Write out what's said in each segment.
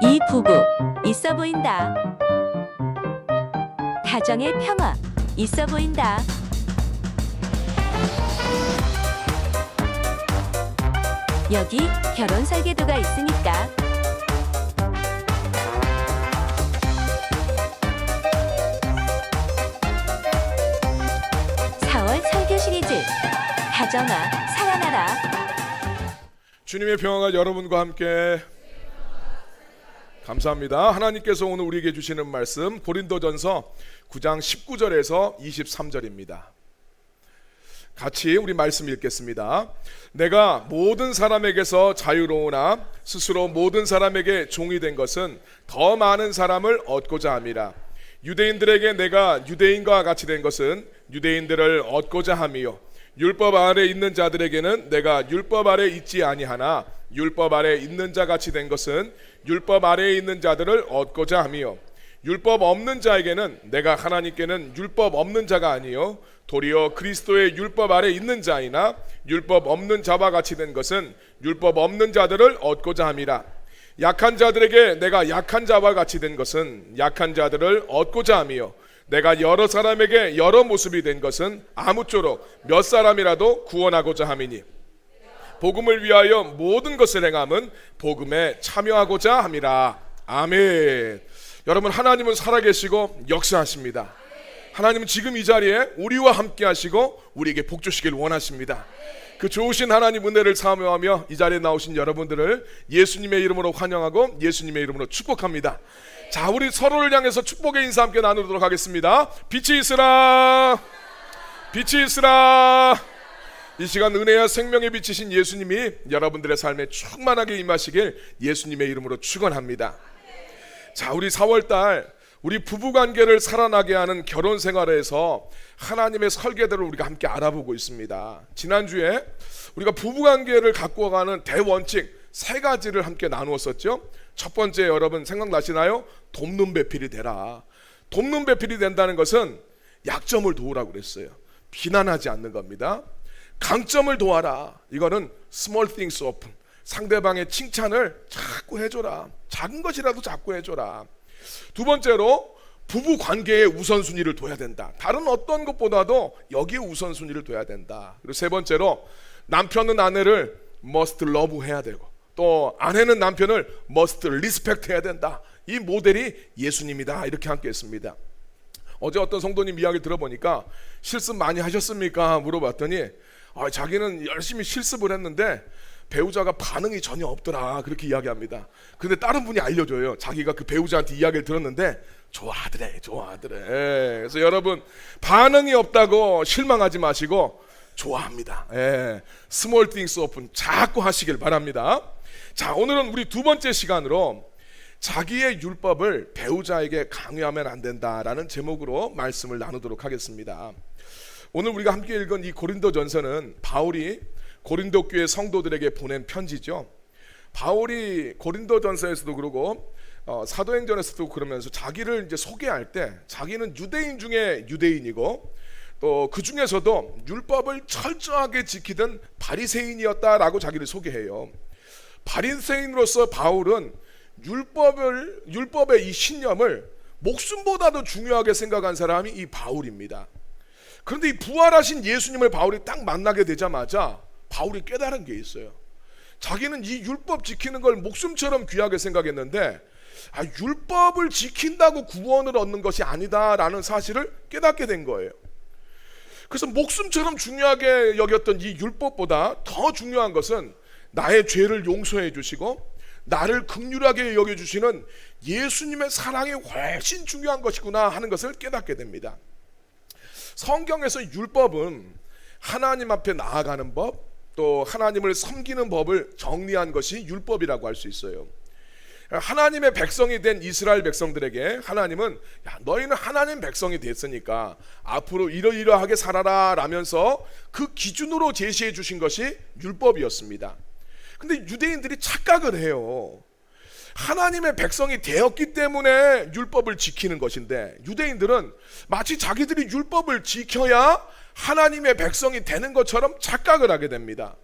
이 부부 있어 보인다. 가정의 평화 있어 보인다. 여기 결혼 설계도가 있으니까. 설교 시리즈 가정아 살아나라. 주님의 평화가 여러분과 함께. 감사합니다. 하나님께서 오늘 우리에게 주시는 말씀 고린도전서 9장 19절에서 23절입니다. 같이 우리 말씀 읽겠습니다. 내가 모든 사람에게서 자유로우나 스스로 모든 사람에게 종이 된 것은 더 많은 사람을 얻고자 함이라. 유대인들에게 내가 유대인과 같이 된 것은 유대인들을 얻고자 함이요, 율법 아래 있는 자들에게는 내가 율법 아래 있지 아니하나 율법 아래 있는 자 같이 된 것은 율법 아래에 있는 자들을 얻고자 함이요, 율법 없는 자에게는 내가 하나님께는 율법 없는 자가 아니요 도리어 그리스도의 율법 아래 있는 자이나 율법 없는 자와 같이 된 것은 율법 없는 자들을 얻고자 함이라. 약한 자들에게 내가 약한 자와 같이 된 것은 약한 자들을 얻고자 함이요, 내가 여러 사람에게 여러 모습이 된 것은 아무쪼록 몇 사람이라도 구원하고자 함이니 복음을 위하여 모든 것을 행함은 복음에 참여하고자 함이라. 아멘. 여러분, 하나님은 살아계시고 역사하십니다. 하나님은 지금 이 자리에 우리와 함께 하시고 우리에게 복 주시길 원하십니다. 그 좋으신 하나님 은혜를 사모하며 이 자리에 나오신 여러분들을 예수님의 이름으로 환영하고 예수님의 이름으로 축복합니다. 자, 우리 서로를 향해서 축복의 인사 함께 나누도록 하겠습니다. 빛이 있으라, 빛이 있으라. 이 시간 은혜와 생명의 빛이신 예수님이 여러분들의 삶에 충만하게 임하시길 예수님의 이름으로 축원합니다. 자, 우리 4월달 우리 부부관계를 살아나게 하는 결혼 생활에서 하나님의 설계대로 우리가 함께 알아보고 있습니다. 지난주에 우리가 부부관계를 갖고 가는 대원칙 3가지를 함께 나누었었죠. 첫 번째, 여러분 생각나시나요? 돕는 배필이 되라. 돕는 배필이 된다는 것은 약점을 도우라고 그랬어요. 비난하지 않는 겁니다. 강점을 도와라. 이거는 small things open. 상대방의 칭찬을 자꾸 해줘라. 작은 것이라도 자꾸 해줘라. 두 번째로, 부부 관계의 우선순위를 둬야 된다. 다른 어떤 것보다도 여기에 우선순위를 둬야 된다. 그리고 세 번째로, 남편은 아내를 must love 해야 되고 또 아내는 남편을 must respect 해야 된다. 이 모델이 예수님이다. 이렇게 함께 했습니다. 어제 어떤 성도님 이야기 들어보니까 실습 많이 하셨습니까? 물어봤더니 자기는 열심히 실습을 했는데 배우자가 반응이 전혀 없더라, 그렇게 이야기합니다. 근데 다른 분이 알려줘요. 자기가 그 배우자한테 이야기를 들었는데 좋아하더래. 그래서 여러분, 반응이 없다고 실망하지 마시고 좋아합니다. 스몰 띵스 오픈 자꾸 하시길 바랍니다. 자, 오늘은 우리 두 번째 시간으로 자기의 율법을 배우자에게 강요하면 안 된다라는 제목으로 말씀을 나누도록 하겠습니다. 오늘 우리가 함께 읽은 이 고린도전서는 바울이 고린도 교회 성도들에게 보낸 편지죠. 바울이 고린도전서에서도 그러고 사도행전에서도 그러면서 자기를 이제 소개할 때 자기는 유대인 중에 유대인이고 또 그 중에서도 율법을 철저하게 지키던 바리새인이었다라고 자기를 소개해요. 바리새인으로서 바울은 율법의 이 신념을 목숨보다도 중요하게 생각한 사람이 이 바울입니다. 그런데 이 부활하신 예수님을 바울이 딱 만나게 되자마자 바울이 깨달은 게 있어요. 자기는 이 율법 지키는 걸 목숨처럼 귀하게 생각했는데 율법을 지킨다고 구원을 얻는 것이 아니다라는 사실을 깨닫게 된 거예요. 그래서 목숨처럼 중요하게 여겼던 이 율법보다 더 중요한 것은 나의 죄를 용서해 주시고 나를 긍휼하게 여겨주시는 예수님의 사랑이 훨씬 중요한 것이구나 하는 것을 깨닫게 됩니다. 성경에서 율법은 하나님 앞에 나아가는 법, 또 하나님을 섬기는 법을 정리한 것이 율법이라고 할 수 있어요. 하나님의 백성이 된 이스라엘 백성들에게 하나님은 너희는 하나님 백성이 됐으니까 앞으로 이러이러하게 살아라 라면서 그 기준으로 제시해 주신 것이 율법이었습니다. 근데 유대인들이 착각을 해요. 하나님의 백성이 되었기 때문에 율법을 지키는 것인데 유대인들은 마치 자기들이 율법을 지켜야 하나님의 백성이 되는 것처럼 착각을 하게 됩니다.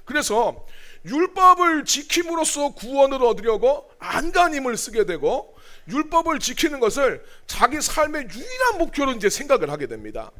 그래서 율법을 지킴으로써 구원을 얻으려고 안간힘을 쓰게 되고 율법을 지키는 것을 자기 삶의 유일한 목표로 이제 생각을 하게 됩니다.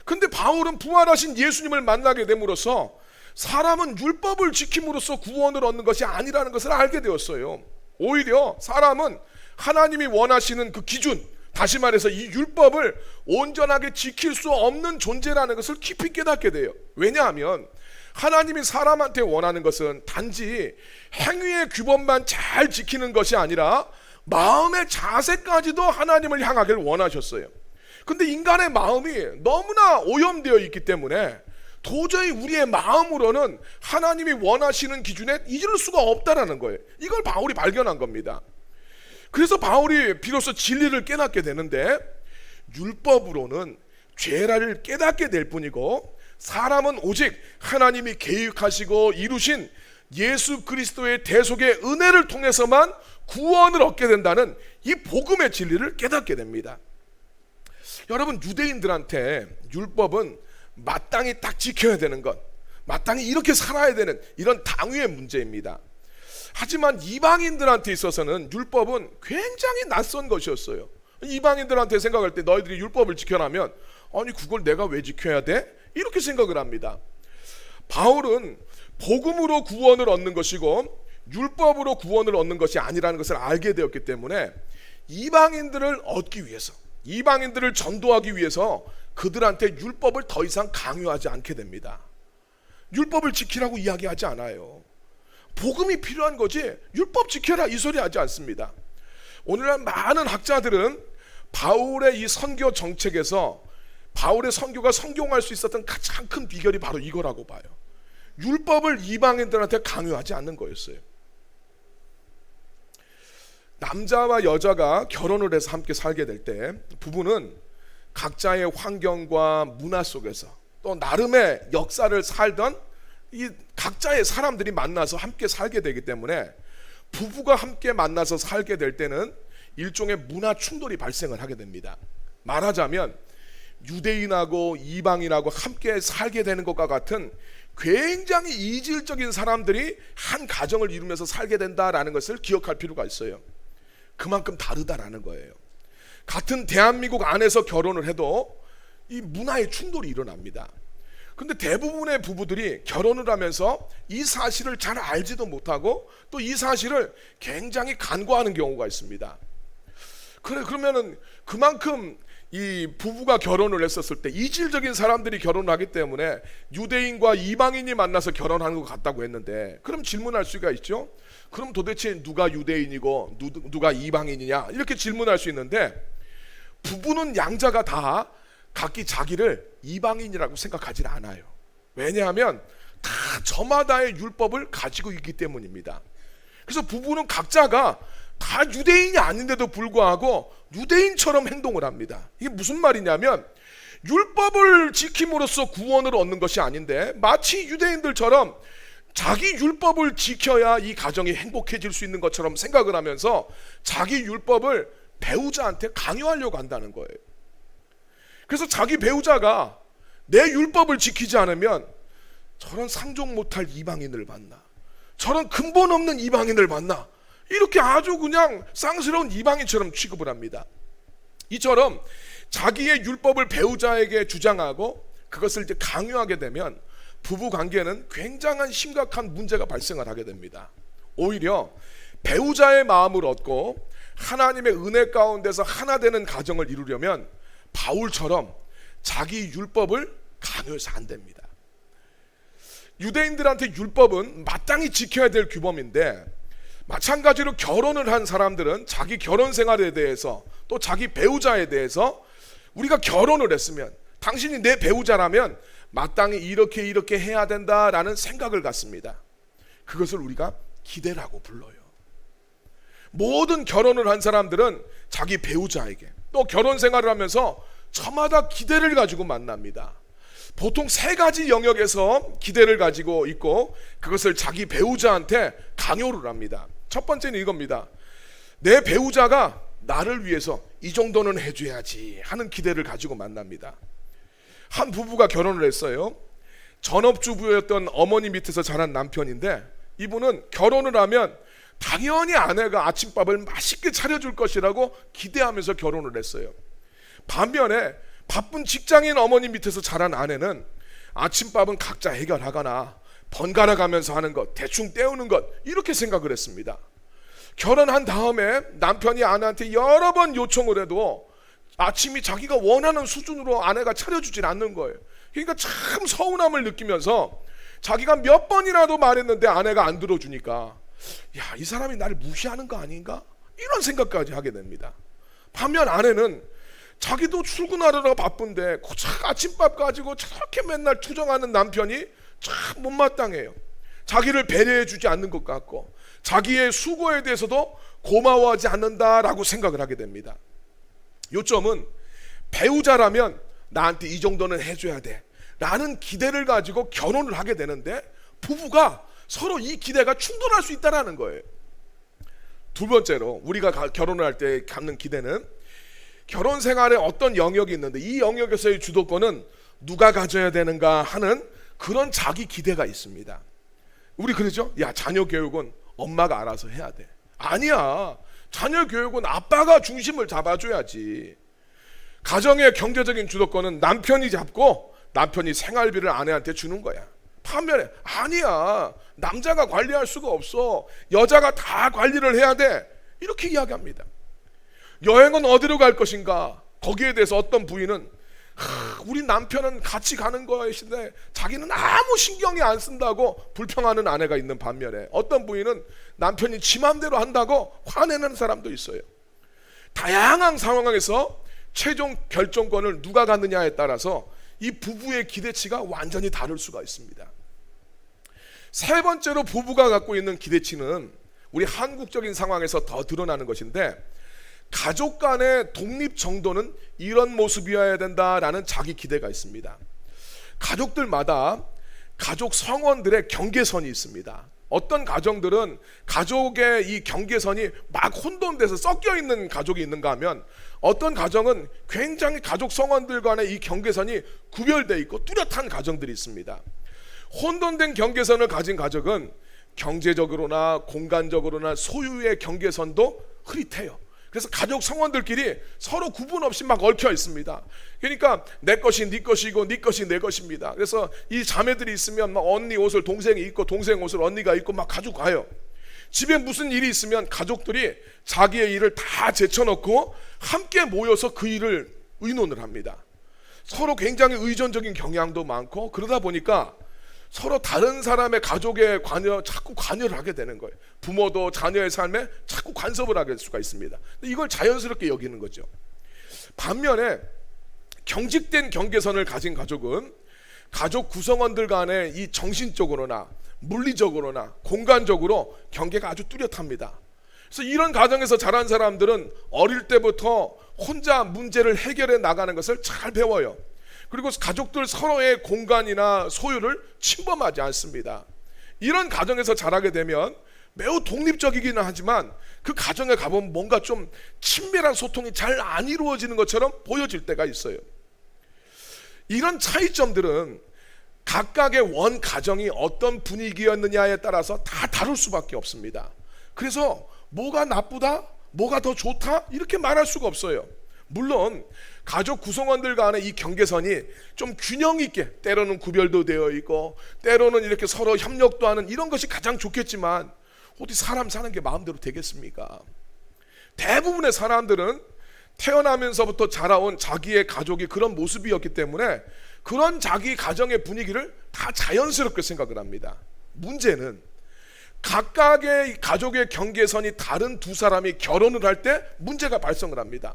근데 바울은 부활하신 예수님을 만나게 됨으로써 사람은 율법을 지킴으로써 구원을 얻는 것이 아니라는 것을 알게 되었어요. 오히려 사람은 하나님이 원하시는 그 기준, 다시 말해서 이 율법을 온전하게 지킬 수 없는 존재라는 것을 깊이 깨닫게 돼요. 왜냐하면 하나님이 사람한테 원하는 것은 단지 행위의 규범만 잘 지키는 것이 아니라 마음의 자세까지도 하나님을 향하길 원하셨어요. 근데 인간의 마음이 너무나 오염되어 있기 때문에 도저히 우리의 마음으로는 하나님이 원하시는 기준에 이를 수가 없다라는 거예요. 이걸 바울이 발견한 겁니다. 그래서 바울이 비로소 진리를 깨닫게 되는데 율법으로는 죄를 깨닫게 될 뿐이고 사람은 오직 하나님이 계획하시고 이루신 예수 그리스도의 대속의 은혜를 통해서만 구원을 얻게 된다는 이 복음의 진리를 깨닫게 됩니다. 여러분, 유대인들한테 율법은 마땅히 딱 지켜야 되는 것, 마땅히 이렇게 살아야 되는 이런 당위의 문제입니다. 하지만 이방인들한테 있어서는 율법은 굉장히 낯선 것이었어요. 이방인들한테 생각할 때 너희들이 율법을 지켜라면 아니 그걸 내가 왜 지켜야 돼? 이렇게 생각을 합니다. 바울은 복음으로 구원을 얻는 것이고 율법으로 구원을 얻는 것이 아니라는 것을 알게 되었기 때문에 이방인들을 얻기 위해서, 이방인들을 전도하기 위해서 그들한테 율법을 더 이상 강요하지 않게 됩니다. 율법을 지키라고 이야기하지 않아요. 복음이 필요한 거지 율법 지켜라 이 소리 하지 않습니다. 오늘날 많은 학자들은 바울의 이 선교 정책에서 바울의 선교가 성공할 수 있었던 가장 큰 비결이 바로 이거라고 봐요. 율법을 이방인들한테 강요하지 않는 거였어요. 남자와 여자가 결혼을 해서 함께 살게 될 때 부부는 각자의 환경과 문화 속에서 또 나름의 역사를 살던 이 각자의 사람들이 만나서 함께 살게 되기 때문에 부부가 함께 만나서 살게 될 때는 일종의 문화 충돌이 발생을 하게 됩니다. 말하자면 유대인하고 이방인하고 함께 살게 되는 것과 같은 굉장히 이질적인 사람들이 한 가정을 이루면서 살게 된다라는 것을 기억할 필요가 있어요. 그만큼 다르다라는 거예요. 같은 대한민국 안에서 결혼을 해도 이 문화의 충돌이 일어납니다. 근데 대부분의 부부들이 결혼을 하면서 이 사실을 잘 알지도 못하고 또 이 사실을 굉장히 간과하는 경우가 있습니다. 그러면은 그만큼 이 부부가 결혼을 했었을 때 이질적인 사람들이 결혼을 하기 때문에 유대인과 이방인이 만나서 결혼하는 것 같다고 했는데, 그럼 질문할 수가 있죠. 그럼 도대체 누가 유대인이고 누가 이방인이냐 이렇게 질문할 수 있는데, 부부는 양자가 다 각기 자기를 이방인이라고 생각하지 않아요. 왜냐하면 다 저마다의 율법을 가지고 있기 때문입니다. 그래서 부부는 각자가 다 유대인이 아닌데도 불구하고 유대인처럼 행동을 합니다. 이게 무슨 말이냐면 율법을 지킴으로써 구원을 얻는 것이 아닌데 마치 유대인들처럼 자기 율법을 지켜야 이 가정이 행복해질 수 있는 것처럼 생각을 하면서 자기 율법을 배우자한테 강요하려고 한다는 거예요. 그래서 자기 배우자가 내 율법을 지키지 않으면 저런 상종 못할 이방인을 만나, 저런 근본 없는 이방인을 만나, 이렇게 아주 그냥 쌍스러운 이방인처럼 취급을 합니다. 이처럼 자기의 율법을 배우자에게 주장하고 그것을 이제 강요하게 되면 부부 관계는 굉장한 심각한 문제가 발생을 하게 됩니다. 오히려 배우자의 마음을 얻고 하나님의 은혜 가운데서 하나 되는 가정을 이루려면 바울처럼 자기 율법을 강요해서 안 됩니다. 유대인들한테 율법은 마땅히 지켜야 될 규범인데 마찬가지로 결혼을 한 사람들은 자기 결혼 생활에 대해서 또 자기 배우자에 대해서 우리가 결혼을 했으면 당신이 내 배우자라면 마땅히 이렇게 해야 된다라는 생각을 갖습니다. 그것을 우리가 기대라고 불러요. 모든 결혼을 한 사람들은 자기 배우자에게 또 결혼 생활을 하면서 저마다 기대를 가지고 만납니다. 보통 세 가지 영역에서 기대를 가지고 있고 그것을 자기 배우자한테 강요를 합니다. 첫 번째는 이겁니다. 내 배우자가 나를 위해서 이 정도는 해줘야지 하는 기대를 가지고 만납니다. 한 부부가 결혼을 했어요. 전업주부였던 어머니 밑에서 자란 남편인데 이분은 결혼을 하면 당연히 아내가 아침밥을 맛있게 차려줄 것이라고 기대하면서 결혼을 했어요. 반면에 바쁜 직장인 어머니 밑에서 자란 아내는 아침밥은 각자 해결하거나 번갈아 가면서 하는 것, 대충 때우는 것, 이렇게 생각을 했습니다. 결혼한 다음에 남편이 아내한테 여러 번 요청을 해도 아침이 자기가 원하는 수준으로 아내가 차려주질 않는 거예요. 그러니까 참 서운함을 느끼면서 자기가 몇 번이라도 말했는데 아내가 안 들어주니까 야, 이 사람이 나를 무시하는 거 아닌가? 이런 생각까지 하게 됩니다. 반면 아내는 자기도 출근하느라 바쁜데 고작 아침밥 가지고 저렇게 맨날 투정하는 남편이 참 못마땅해요. 자기를 배려해 주지 않는 것 같고 자기의 수고에 대해서도 고마워하지 않는다라고 생각을 하게 됩니다. 요점은 배우자라면 나한테 이 정도는 해줘야 돼 라는 기대를 가지고 결혼을 하게 되는데 부부가 서로 이 기대가 충돌할 수 있다는 거예요. 두 번째로 우리가 결혼을 할 때 갖는 기대는 결혼 생활에 어떤 영역이 있는데 이 영역에서의 주도권은 누가 가져야 되는가 하는 그런 자기 기대가 있습니다. 우리 그러죠? 야, 자녀 교육은 엄마가 알아서 해야 돼. 아니야. 자녀 교육은 아빠가 중심을 잡아줘야지. 가정의 경제적인 주도권은 남편이 잡고 남편이 생활비를 아내한테 주는 거야. 반면에 아니야. 남자가 관리할 수가 없어. 여자가 다 관리를 해야 돼. 이렇게 이야기합니다. 여행은 어디로 갈 것인가? 거기에 대해서 어떤 부인은 우리 남편은 같이 가는 것인데 자기는 아무 신경이 안 쓴다고 불평하는 아내가 있는 반면에 어떤 부인은 남편이 지 맘대로 한다고 화내는 사람도 있어요. 다양한 상황에서 최종 결정권을 누가 갖느냐에 따라서 이 부부의 기대치가 완전히 다를 수가 있습니다. 세 번째로 부부가 갖고 있는 기대치는 우리 한국적인 상황에서 더 드러나는 것인데 가족 간의 독립 정도는 이런 모습이어야 된다라는 자기 기대가 있습니다. 가족들마다 가족 성원들의 경계선이 있습니다. 어떤 가정들은 가족의 이 경계선이 막 혼돈돼서 섞여 있는 가족이 있는가 하면 어떤 가정은 굉장히 가족 성원들 간의 이 경계선이 구별되어 있고 뚜렷한 가정들이 있습니다. 혼돈된 경계선을 가진 가족은 경제적으로나 공간적으로나 소유의 경계선도 흐릿해요. 그래서 가족 성원들끼리 서로 구분 없이 막 얽혀 있습니다. 그러니까 내 것이 네 것이고 네 것이 내 것입니다. 그래서 이 자매들이 있으면 막 언니 옷을 동생이 입고 동생 옷을 언니가 입고 막 가지고 가요. 집에 무슨 일이 있으면 가족들이 자기의 일을 다 제쳐놓고 함께 모여서 그 일을 의논을 합니다. 서로 굉장히 의존적인 경향도 많고 그러다 보니까 서로 다른 사람의 가족의 자꾸 관여를 하게 되는 거예요. 부모도 자녀의 삶에 자꾸 간섭을 하게 될 수가 있습니다. 이걸 자연스럽게 여기는 거죠. 반면에 경직된 경계선을 가진 가족은 가족 구성원들 간의 이 정신적으로나 물리적으로나 공간적으로 경계가 아주 뚜렷합니다. 그래서 이런 가정에서 자란 사람들은 어릴 때부터 혼자 문제를 해결해 나가는 것을 잘 배워요. 그리고 가족들 서로의 공간이나 소유를 침범하지 않습니다. 이런 가정에서 자라게 되면 매우 독립적이기는 하지만 그 가정에 가보면 뭔가 좀 친밀한 소통이 잘 안 이루어지는 것처럼 보여질 때가 있어요. 이런 차이점들은 각각의 원 가정이 어떤 분위기였느냐에 따라서 다 다를 수밖에 없습니다. 그래서 뭐가 나쁘다? 뭐가 더 좋다? 이렇게 말할 수가 없어요. 물론 가족 구성원들 간의 이 경계선이 좀 균형 있게 때로는 구별도 되어 있고 때로는 이렇게 서로 협력도 하는 이런 것이 가장 좋겠지만 어디 사람 사는 게 마음대로 되겠습니까? 대부분의 사람들은 태어나면서부터 자라온 자기의 가족이 그런 모습이었기 때문에 그런 자기 가정의 분위기를 다 자연스럽게 생각을 합니다. 문제는 각각의 가족의 경계선이 다른 두 사람이 결혼을 할 때 문제가 발생을 합니다.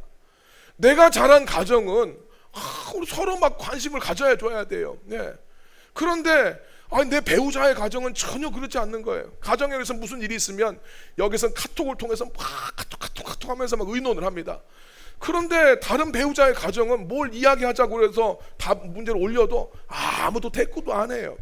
내가 자란 가정은 우리 서로 막 관심을 가져야 줘야 돼요. 네. 그런데 내 배우자의 가정은 전혀 그렇지 않는 거예요. 가정에서 무슨 일이 있으면 여기서 카톡을 통해서 막 카톡 하면서 막 의논을 합니다. 그런데 다른 배우자의 가정은 뭘 이야기하자고 해서 다 문제를 올려도 아무도 대꾸도 안 해요.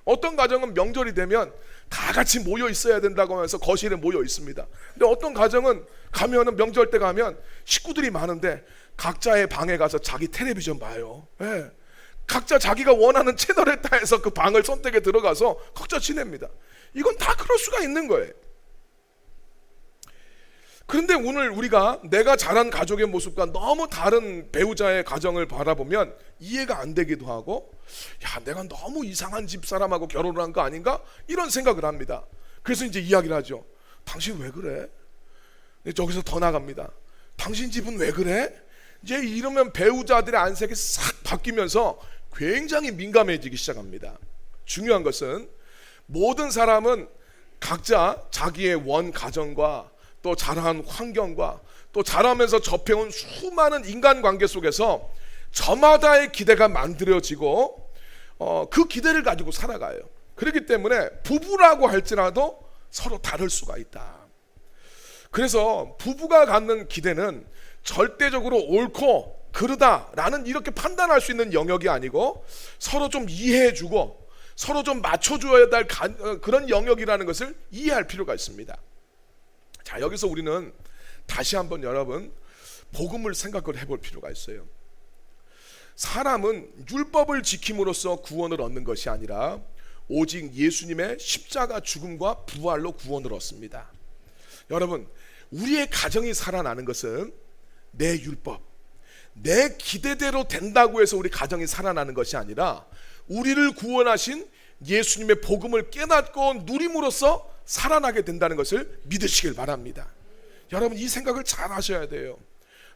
어떤 가정은 명절이 되면 다 같이 모여 있어야 된다고 하면서 거실에 모여 있습니다. 근데 어떤 가정은 가면은 명절 때 가면 식구들이 많은데 각자의 방에 가서 자기 텔레비전 봐요. 네. 각자 자기가 원하는 채널에 따라서 그 방을 선택해 들어가서 각자 지냅니다. 이건 다 그럴 수가 있는 거예요. 그런데 오늘 우리가 내가 자란 가족의 모습과 너무 다른 배우자의 가정을 바라보면 이해가 안 되기도 하고, 야, 내가 너무 이상한 집사람하고 결혼을 한 거 아닌가? 이런 생각을 합니다. 그래서 이제 이야기를 하죠. 당신 왜 그래? 저기서 더 나갑니다. 당신 집은 왜 그래? 이제 이러면 배우자들의 안색이 싹 바뀌면서 굉장히 민감해지기 시작합니다. 중요한 것은 모든 사람은 각자 자기의 원 가정과 또 자란 환경과 또 자라면서 접해온 수많은 인간관계 속에서 저마다의 기대가 만들어지고 그 기대를 가지고 살아가요. 그렇기 때문에 부부라고 할지라도 서로 다를 수가 있다. 그래서 부부가 갖는 기대는 절대적으로 옳고 그르다라는 이렇게 판단할 수 있는 영역이 아니고 서로 좀 이해해주고 서로 좀 맞춰줘야 될 그런 영역이라는 것을 이해할 필요가 있습니다. 자, 여기서 우리는 다시 한번 여러분 복음을 생각을 해볼 필요가 있어요. 사람은 율법을 지킴으로써 구원을 얻는 것이 아니라 오직 예수님의 십자가 죽음과 부활로 구원을 얻습니다. 여러분, 우리의 가정이 살아나는 것은 내 율법, 내 기대대로 된다고 해서 우리 가정이 살아나는 것이 아니라 우리를 구원하신 예수님의 복음을 깨닫고 누림으로써 살아나게 된다는 것을 믿으시길 바랍니다. 여러분, 이 생각을 잘 하셔야 돼요.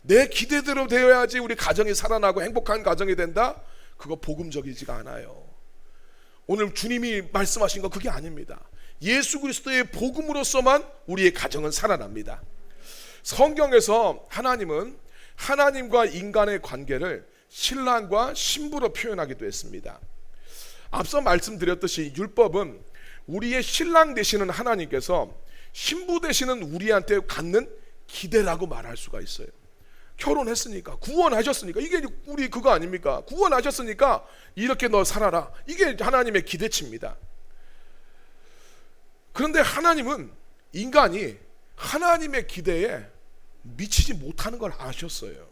내 기대대로 되어야지 우리 가정이 살아나고 행복한 가정이 된다? 그거 복음적이지가 않아요. 오늘 주님이 말씀하신 거 그게 아닙니다. 예수 그리스도의 복음으로서만 우리의 가정은 살아납니다. 성경에서 하나님은 하나님과 인간의 관계를 신랑과 신부로 표현하기도 했습니다. 앞서 말씀드렸듯이 율법은 우리의 신랑 되시는 하나님께서 신부 되시는 우리한테 갖는 기대라고 말할 수가 있어요. 결혼했으니까, 구원하셨으니까, 이게 우리 그거 아닙니까? 구원하셨으니까 이렇게 너 살아라, 이게 하나님의 기대치입니다. 그런데 하나님은 인간이 하나님의 기대에 미치지 못하는 걸 아셨어요.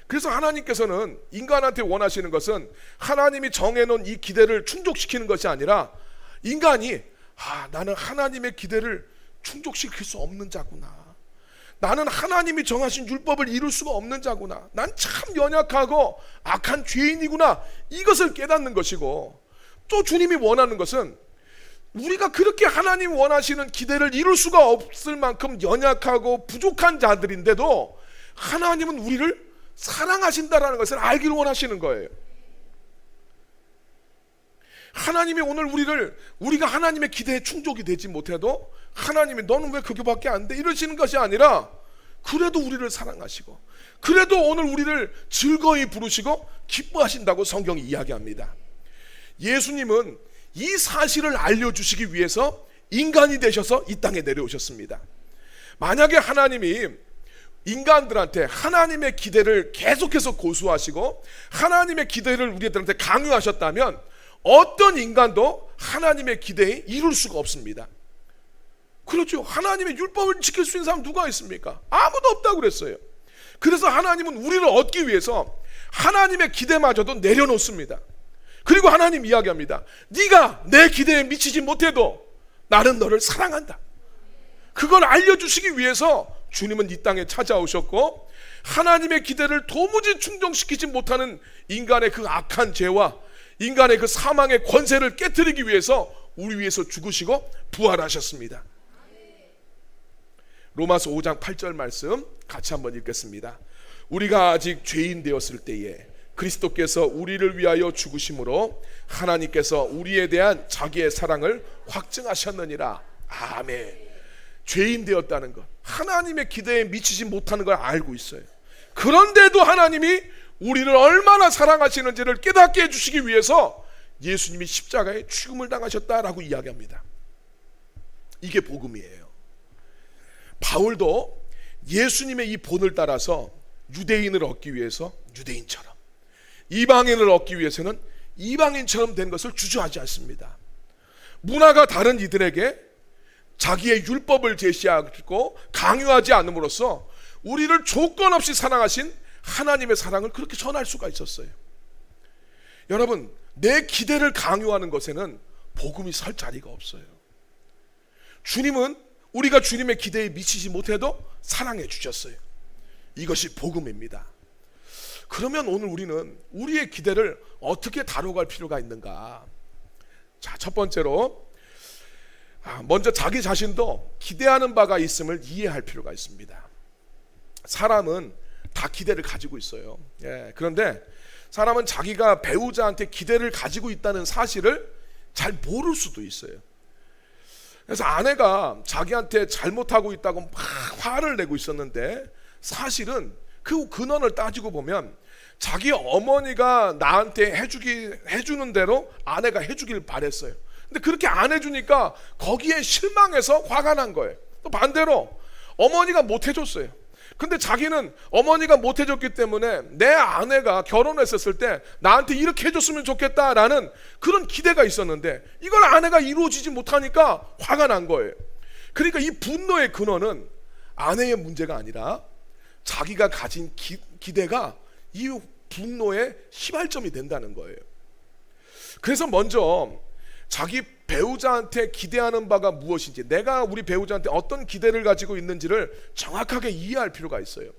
그래서 하나님께서는 인간한테 원하시는 것은 하나님이 정해놓은 이 기대를 충족시키는 것이 아니라 인간이 나는 하나님의 기대를 충족시킬 수 없는 자구나, 나는 하나님이 정하신 율법을 이룰 수가 없는 자구나, 난 참 연약하고 악한 죄인이구나, 이것을 깨닫는 것이고, 또 주님이 원하는 것은 우리가 그렇게 하나님 원하시는 기대를 이룰 수가 없을 만큼 연약하고 부족한 자들인데도 하나님은 우리를 사랑하신다라는 것을 알기를 원하시는 거예요. 하나님이 오늘 우리가 하나님의 기대에 충족이 되지 못해도 하나님이 너는 왜 그게밖에 안 돼? 이러시는 것이 아니라 그래도 우리를 사랑하시고 그래도 오늘 우리를 즐거이 부르시고 기뻐하신다고 성경이 이야기합니다. 예수님은 이 사실을 알려주시기 위해서 인간이 되셔서 이 땅에 내려오셨습니다. 만약에 하나님이 인간들한테 하나님의 기대를 계속해서 고수하시고 하나님의 기대를 우리들한테 강요하셨다면 어떤 인간도 하나님의 기대에 이룰 수가 없습니다. 그렇죠. 하나님의 율법을 지킬 수 있는 사람 누가 있습니까? 아무도 없다고 그랬어요. 그래서 하나님은 우리를 얻기 위해서 하나님의 기대마저도 내려놓습니다. 그리고 하나님 이야기합니다. 네가 내 기대에 미치지 못해도 나는 너를 사랑한다. 그걸 알려주시기 위해서 주님은 이 땅에 찾아오셨고 하나님의 기대를 도무지 충족시키지 못하는 인간의 그 악한 죄와 인간의 그 사망의 권세를 깨트리기 위해서 우리 위해서 죽으시고 부활하셨습니다. 로마서 5장 8절 말씀 같이 한번 읽겠습니다. 우리가 아직 죄인 되었을 때에 그리스도께서 우리를 위하여 죽으심으로 하나님께서 우리에 대한 자기의 사랑을 확증하셨느니라. 아멘. 죄인 되었다는 것, 하나님의 기대에 미치지 못하는 걸 알고 있어요. 그런데도 하나님이 우리를 얼마나 사랑하시는지를 깨닫게 해주시기 위해서 예수님이 십자가에 죽음을 당하셨다라고 이야기합니다. 이게 복음이에요. 바울도 예수님의 이 본을 따라서 유대인을 얻기 위해서 유대인처럼, 이방인을 얻기 위해서는 이방인처럼 된 것을 주저하지 않습니다. 문화가 다른 이들에게 자기의 율법을 제시하고 강요하지 않음으로써 우리를 조건 없이 사랑하신 하나님의 사랑을 그렇게 전할 수가 있었어요. 여러분, 내 기대를 강요하는 것에는 복음이 설 자리가 없어요. 주님은 우리가 주님의 기대에 미치지 못해도 사랑해 주셨어요. 이것이 복음입니다. 그러면 오늘 우리는 우리의 기대를 어떻게 다뤄갈 필요가 있는가? 자, 첫 번째로 먼저 자기 자신도 기대하는 바가 있음을 이해할 필요가 있습니다. 사람은 다 기대를 가지고 있어요. 그런데 사람은 자기가 배우자한테 기대를 가지고 있다는 사실을 잘 모를 수도 있어요. 그래서 아내가 자기한테 잘못하고 있다고 막 화를 내고 있었는데 사실은 그 근원을 따지고 보면 자기 어머니가 나한테 해주는 대로 아내가 해주길 바랬어요. 근데 그렇게 안 해주니까 거기에 실망해서 화가 난 거예요. 또 반대로 어머니가 못 해줬어요. 근데 자기는 어머니가 못 해줬기 때문에 내 아내가 결혼했었을 때 나한테 이렇게 해줬으면 좋겠다라는 그런 기대가 있었는데 이걸 아내가 이루어지지 못하니까 화가 난 거예요. 그러니까 이 분노의 근원은 아내의 문제가 아니라 자기가 가진 기대가 이 분노의 시발점이 된다는 거예요. 그래서 먼저 자기 배우자한테 기대하는 바가 무엇인지, 내가 우리 배우자한테 어떤 기대를 가지고 있는지를 정확하게 이해할 필요가 있어요.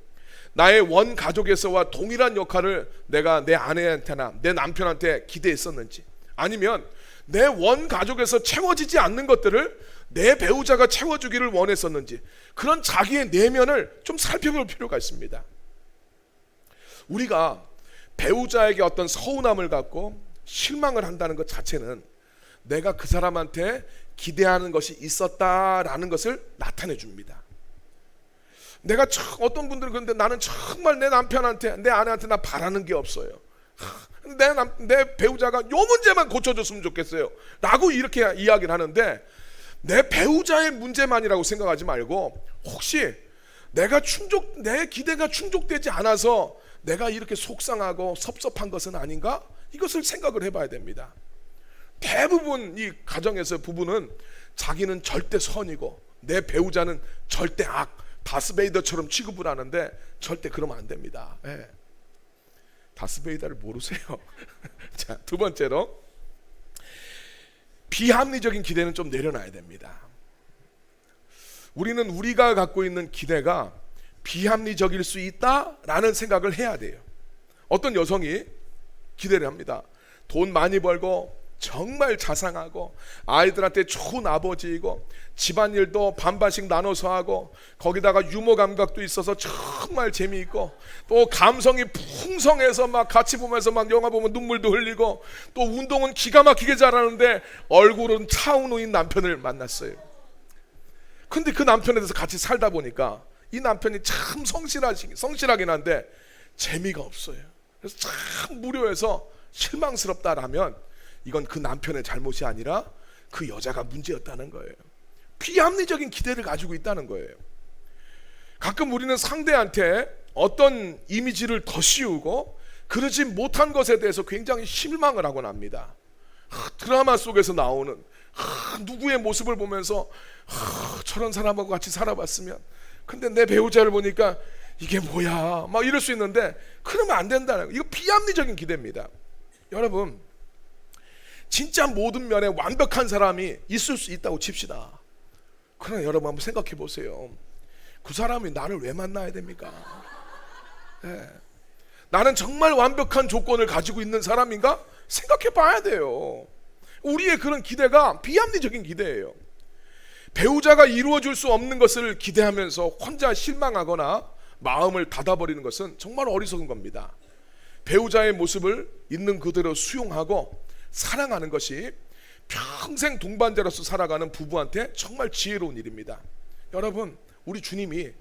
나의 원 가족에서와 동일한 역할을 내가 내 아내한테나 내 남편한테 기대했었는지, 아니면 내 원 가족에서 채워지지 않는 것들을 내 배우자가 채워주기를 원했었는지, 그런 자기의 내면을 좀 살펴볼 필요가 있습니다. 우리가 배우자에게 어떤 서운함을 갖고 실망을 한다는 것 자체는 내가 그 사람한테 기대하는 것이 있었다라는 것을 나타내 줍니다. 내가 어떤 분들은 그런데 나는 정말 내 남편한테, 내 아내한테 나 바라는 게 없어요. 내 배우자가 요 문제만 고쳐줬으면 좋겠어요 라고 이렇게 이야기를 하는데, 내 배우자의 문제만이라고 생각하지 말고 혹시 내 기대가 충족되지 않아서 내가 이렇게 속상하고 섭섭한 것은 아닌가? 이것을 생각을 해봐야 됩니다. 대부분 이 가정에서 부부는 자기는 절대 선이고 내 배우자는 절대 악, 다스베이더처럼 취급을 하는데 절대 그러면 안 됩니다. 다스베이더를 모르세요? 자, 두 번째로 비합리적인 기대는 좀 내려놔야 됩니다. 우리는 우리가 갖고 있는 기대가 비합리적일 수 있다라는 생각을 해야 돼요. 어떤 여성이 기대를 합니다. 돈 많이 벌고 정말 자상하고 아이들한테 좋은 아버지이고 집안일도 반반씩 나눠서 하고 거기다가 유머 감각도 있어서 정말 재미있고 또 감성이 풍성해서 막 같이 보면서 막 영화 보면 눈물도 흘리고 또 운동은 기가 막히게 잘하는데 얼굴은 차은우인 남편을 만났어요. 근데 그 남편에 대해서 같이 살다 보니까 이 남편이 참 성실하긴 한데 재미가 없어요. 그래서 참 무료해서 실망스럽다라면 이건 그 남편의 잘못이 아니라 그 여자가 문제였다는 거예요. 비합리적인 기대를 가지고 있다는 거예요. 가끔 우리는 상대한테 어떤 이미지를 더 씌우고 그러지 못한 것에 대해서 굉장히 실망을 하곤 합니다. 드라마 속에서 나오는 누구의 모습을 보면서 저런 사람하고 같이 살아봤으면, 근데 내 배우자를 보니까 이게 뭐야 막 이럴 수 있는데 그러면 안 된다는 거예요. 이거 비합리적인 기대입니다. 여러분, 진짜 모든 면에 완벽한 사람이 있을 수 있다고 칩시다. 그러나 여러분 한번 생각해 보세요. 그 사람이 나를 왜 만나야 됩니까? 나는 정말 완벽한 조건을 가지고 있는 사람인가? 생각해 봐야 돼요. 우리의 그런 기대가 비합리적인 기대예요. 배우자가 이루어줄 수 없는 것을 기대하면서 혼자 실망하거나 마음을 닫아버리는 것은 정말 어리석은 겁니다. 배우자의 모습을 있는 그대로 수용하고 사랑하는 것이 평생 동반자로서 살아가는 부부한테 정말 지혜로운 일입니다. 여러분, 우리 주님이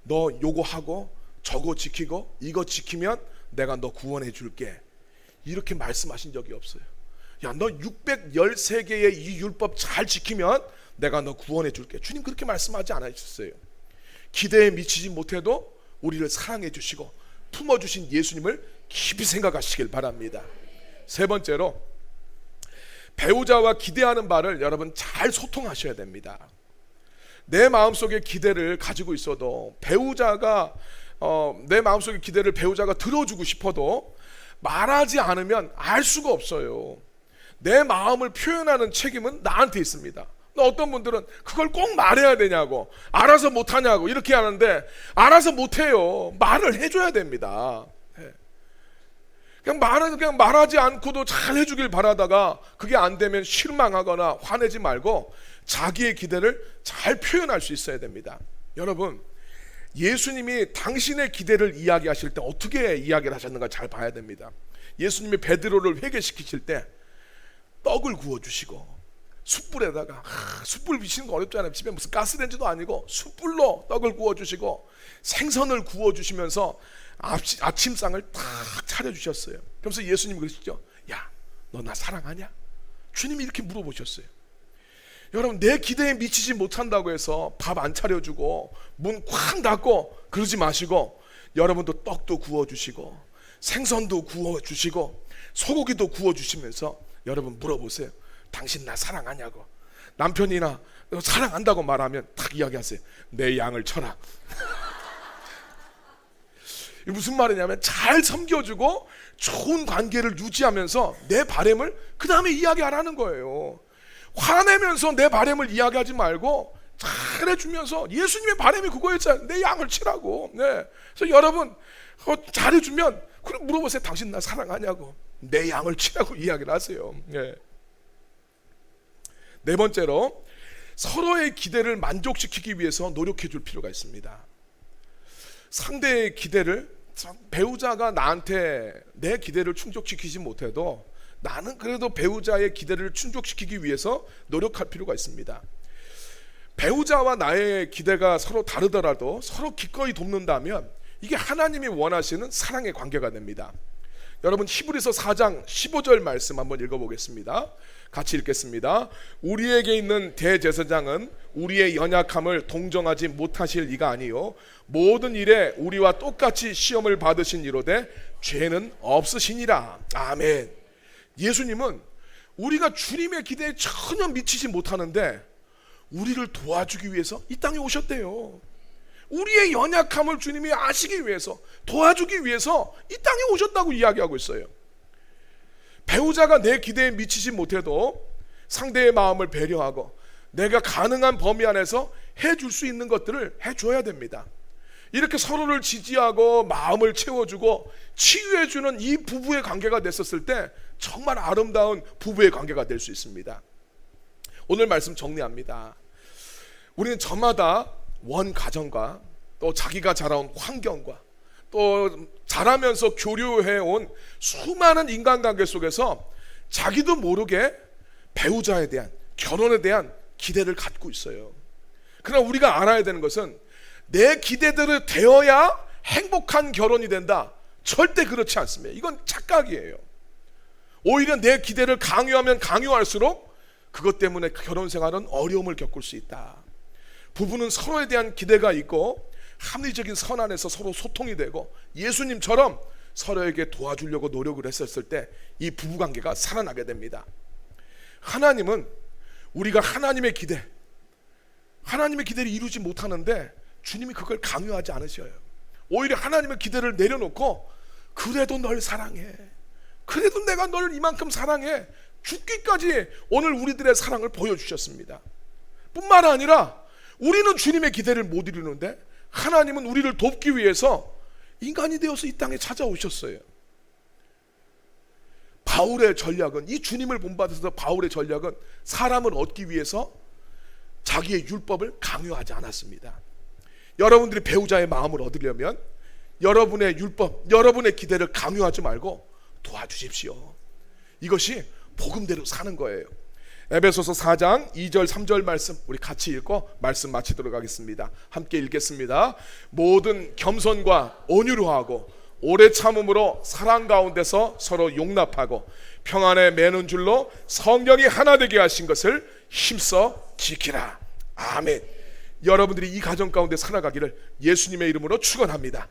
너 요거 하고 저거 지키고 이거 지키면 내가 너 구원해 줄게 이렇게 말씀하신 적이 없어요. 야, 너 613개의 이 율법 잘 지키면 내가 너 구원해 줄게. 주님 그렇게 말씀하지 않으셨어요. 기대에 미치지 못해도 우리를 사랑해 주시고 품어주신 예수님을 깊이 생각하시길 바랍니다. 세 번째로, 배우자와 기대하는 바를 여러분 잘 소통하셔야 됩니다. 내 마음속에 기대를 가지고 있어도 내 마음속의 기대를 배우자가 들어주고 싶어도 말하지 않으면 알 수가 없어요. 내 마음을 표현하는 책임은 나한테 있습니다. 또 어떤 분들은 그걸 꼭 말해야 되냐고, 알아서 못하냐고 이렇게 하는데, 알아서 못해요. 말을 해줘야 됩니다. 그냥 말하지 않고도 잘 해주길 바라다가 그게 안 되면 실망하거나 화내지 말고 자기의 기대를 잘 표현할 수 있어야 됩니다. 여러분, 예수님이 당신의 기대를 이야기하실 때 어떻게 이야기를 하셨는가 잘 봐야 됩니다. 예수님이 베드로를 회개시키실 때 떡을 구워주시고 숯불에다가, 숯불 비치는 거 어렵잖아요. 집에 무슨 가스렌지도 아니고 숯불로 떡을 구워주시고 생선을 구워주시면서 아침상을 딱 차려주셨어요. 그러면서 예수님이 그러시죠. 야, 너 나 사랑하냐? 주님이 이렇게 물어보셨어요. 여러분, 내 기대에 미치지 못한다고 해서 밥 안 차려주고 문 쾅 닫고 그러지 마시고, 여러분도 떡도 구워주시고 생선도 구워주시고 소고기도 구워주시면서 여러분 물어보세요. 당신 나 사랑하냐고. 남편이나 사랑한다고 말하면 딱 이야기하세요. 내 양을 쳐라. 무슨 말이냐면 잘 섬겨주고 좋은 관계를 유지하면서 내 바램을 그 다음에 이야기하라는 거예요. 화내면서 내 바램을 이야기하지 말고 잘해주면서, 예수님의 바램이 그거였잖아요. 내 양을 치라고. 네. 그래서 여러분 잘해주면 그럼 물어보세요. 당신 나 사랑하냐고. 내 양을 치라고 이야기를 하세요. 네. 네 번째로, 서로의 기대를 만족시키기 위해서 노력해 줄 필요가 있습니다. 상대의 기대를, 배우자가 나한테 내 기대를 충족시키지 못해도 나는 그래도 배우자의 기대를 충족시키기 위해서 노력할 필요가 있습니다. 배우자와 나의 기대가 서로 다르더라도 서로 기꺼이 돕는다면 이게 하나님이 원하시는 사랑의 관계가 됩니다. 여러분, 히브리서 4장 15절 말씀 한번 읽어보겠습니다. 같이 읽겠습니다. 우리에게 있는 대제사장은 우리의 연약함을 동정하지 못하실 이가 아니요 모든 일에 우리와 똑같이 시험을 받으신 이로되 죄는 없으시니라. 아멘. 예수님은 우리가 주님의 기대에 전혀 미치지 못하는데 우리를 도와주기 위해서 이 땅에 오셨대요. 우리의 연약함을 주님이 아시기 위해서, 도와주기 위해서 이 땅에 오셨다고 이야기하고 있어요. 배우자가 내 기대에 미치지 못해도 상대의 마음을 배려하고 내가 가능한 범위 안에서 해줄 수 있는 것들을 해줘야 됩니다. 이렇게 서로를 지지하고 마음을 채워주고 치유해주는 이 부부의 관계가 됐었을 때 정말 아름다운 부부의 관계가 될 수 있습니다. 오늘 말씀 정리합니다. 우리는 저마다 원 가정과 또 자기가 자라온 환경과 또 자라면서 교류해온 수많은 인간관계 속에서 자기도 모르게 배우자에 대한, 결혼에 대한 기대를 갖고 있어요. 그러나 우리가 알아야 되는 것은 내 기대대로 되어야 행복한 결혼이 된다. 절대 그렇지 않습니다. 이건 착각이에요. 오히려 내 기대를 강요하면 강요할수록 그것 때문에 결혼 생활은 어려움을 겪을 수 있다. 부부는 서로에 대한 기대가 있고 합리적인 선 안에서 서로 소통이 되고 예수님처럼 서로에게 도와주려고 노력을 했었을 때 이 부부관계가 살아나게 됩니다. 하나님은 우리가 하나님의 기대를 이루지 못하는데 주님이 그걸 강요하지 않으셔요. 오히려 하나님의 기대를 내려놓고 그래도 널 사랑해, 그래도 내가 널 이만큼 사랑해, 죽기까지 오늘 우리들의 사랑을 보여주셨습니다. 뿐만 아니라 우리는 주님의 기대를 못 이루는데 하나님은 우리를 돕기 위해서 인간이 되어서 이 땅에 찾아오셨어요. 바울의 전략은, 이 주님을 본받아서 바울의 전략은 사람을 얻기 위해서 자기의 율법을 강요하지 않았습니다. 여러분들이 배우자의 마음을 얻으려면 여러분의 율법, 여러분의 기대를 강요하지 말고 도와주십시오. 이것이 복음대로 사는 거예요. 에베소서 4장 2절 3절 말씀 우리 같이 읽고 말씀 마치도록 하겠습니다. 함께 읽겠습니다. 모든 겸손과 온유로 하고 오래 참음으로 사랑 가운데서 서로 용납하고 평안에 매는 줄로 성령이 하나 되게 하신 것을 힘써 지키라. 아멘. 여러분들이 이 가정 가운데 살아가기를 예수님의 이름으로 축원합니다.